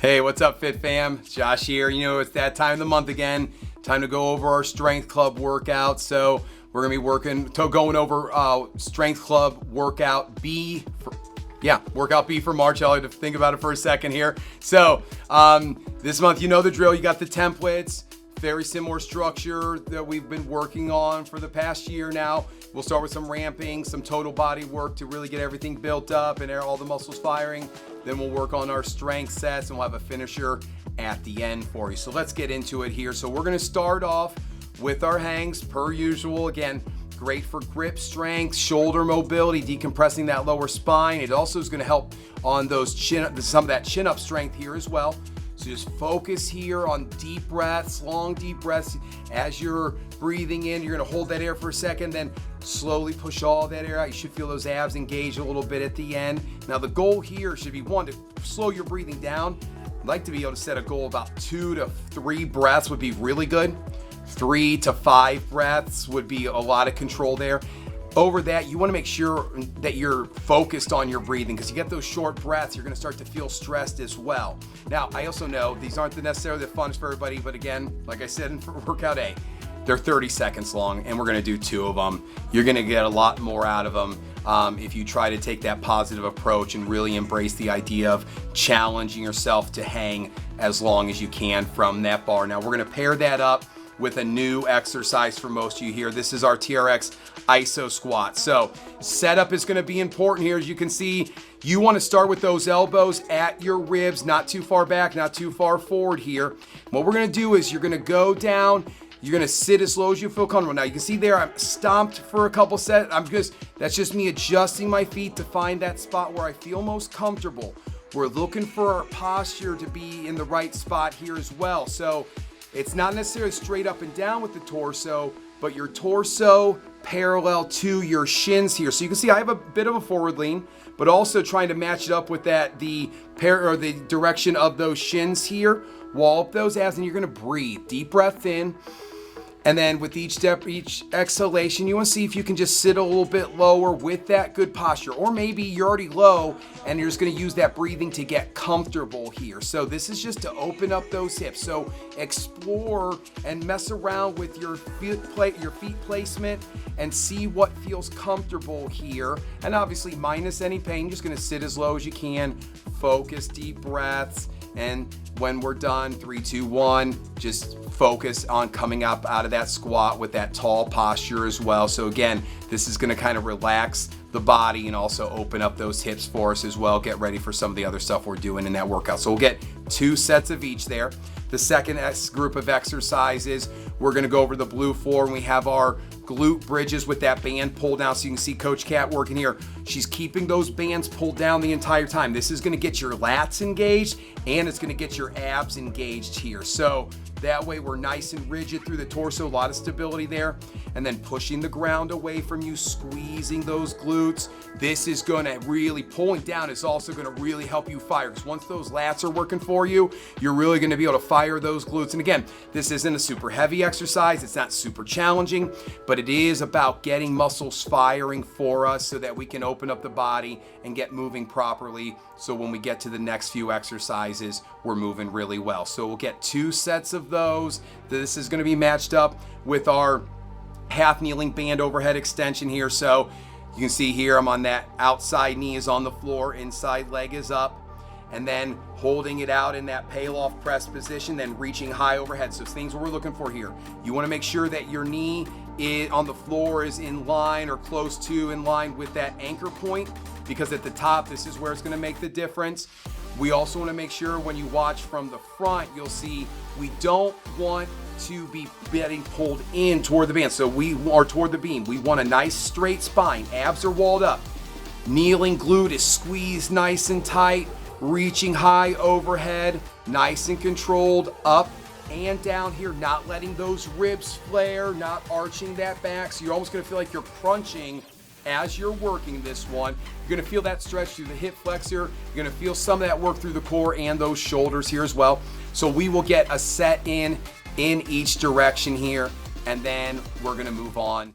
Hey, what's up, Fit Fam? Josh here. You know, it's that time of the month again. Time to go over our Strength Club workout. So we're gonna be going over Strength Club workout B. Workout B for March. I'll have to think about it for a second here. So this month, you know the drill. You got the templates. Very similar structure that we've been working on for the past year now. We'll start with some ramping, some total body work to really get everything built up and all the muscles firing. Then we'll work on our strength sets and we'll have a finisher at the end for you. So let's get into it here. So we're gonna start off with our hangs per usual. Again, great for grip strength, shoulder mobility, decompressing that lower spine. It also is gonna help on those some of that chin up strength here as well. So just focus here on deep breaths, long deep breaths. As you're breathing in, you're gonna hold that air for a second, then slowly push all that air out. You should feel those abs engage a little bit at the end. Now the goal here should be, one, to slow your breathing down. I'd like to be able to set a goal about 2 to 3 breaths would be really good. 3 to 5 breaths would be a lot of control there. Over that, you wanna make sure that you're focused on your breathing, because you get those short breaths, you're gonna start to feel stressed as well. Now, I also know these aren't necessarily the funnest for everybody, but again, like I said in workout A, they're 30 seconds long, and we're gonna do 2 of them. You're gonna get a lot more out of them if you try to take that positive approach and really embrace the idea of challenging yourself to hang as long as you can from that bar. Now, we're gonna pair that up with a new exercise for most of you here. This is our TRX iso squat. So setup is gonna be important here. As you can see, you wanna start with those elbows at your ribs, not too far back, not too far forward here. What we're gonna do is you're gonna go down, you're gonna sit as low as you feel comfortable. Now you can see there, I'm stomped for a couple sets. That's just me adjusting my feet to find that spot where I feel most comfortable. We're looking for our posture to be in the right spot here as well. So it's not necessarily straight up and down with the torso, but your torso parallel to your shins here. So you can see I have a bit of a forward lean, but also trying to match it up with the direction of those shins here. Wall up those abs, and you're gonna breathe. Deep breath in. And then with each exhalation, you want to see if you can just sit a little bit lower with that good posture. Or maybe you're already low and you're just going to use that breathing to get comfortable here. So this is just to open up those hips. So explore and mess around with your feet placement and see what feels comfortable here. And obviously minus any pain, just going to sit as low as you can. Focus, deep breaths. And when we're done, 3, 2, 1, just focus on coming up out of that squat with that tall posture as well. So again, this is gonna kind of relax the body and also open up those hips for us as well. Get ready for some of the other stuff we're doing in that workout. So we'll get 2 sets of each there. The second group of exercises, we're gonna go over the blue floor, and we have our glute bridges with that band pulled down. So you can see Coach Kat working here. She's keeping those bands pulled down the entire time. This is gonna get your lats engaged, and it's gonna get your abs engaged here. So that way we're nice and rigid through the torso, a lot of stability there. And then pushing the ground away from you, squeezing those glutes. This is gonna really, pulling down is also gonna really help you fire, because once those lats are working for you, you're really gonna be able to fire those glutes. And again, this isn't a super heavy exercise, it's not super challenging, but it is about getting muscles firing for us so that we can open up the body and get moving properly. So when we get to the next few exercises, we're moving really well. So we'll get 2 sets of those. This is gonna be matched up with our half kneeling band overhead extension here. So you can see here, I'm on that outside knee is on the floor, inside leg is up, and then holding it out in that Pallof press position, then reaching high overhead. So things we're looking for here. You wanna make sure that your knee on the floor is in line or close to in line with that anchor point, because at the top, this is where it's gonna make the difference. We also wanna make sure when you watch from the front, you'll see we don't want to be getting pulled in toward the band. So we are toward the beam. We want a nice straight spine. Abs are walled up. Kneeling glute is squeezed nice and tight. Reaching high overhead, nice and controlled, up and down here, not letting those ribs flare, not arching that back. So you're almost gonna feel like you're crunching as you're working this one. You're gonna feel that stretch through the hip flexor. You're gonna feel some of that work through the core and those shoulders here as well. So we will get a set in each direction here, and then we're gonna move on.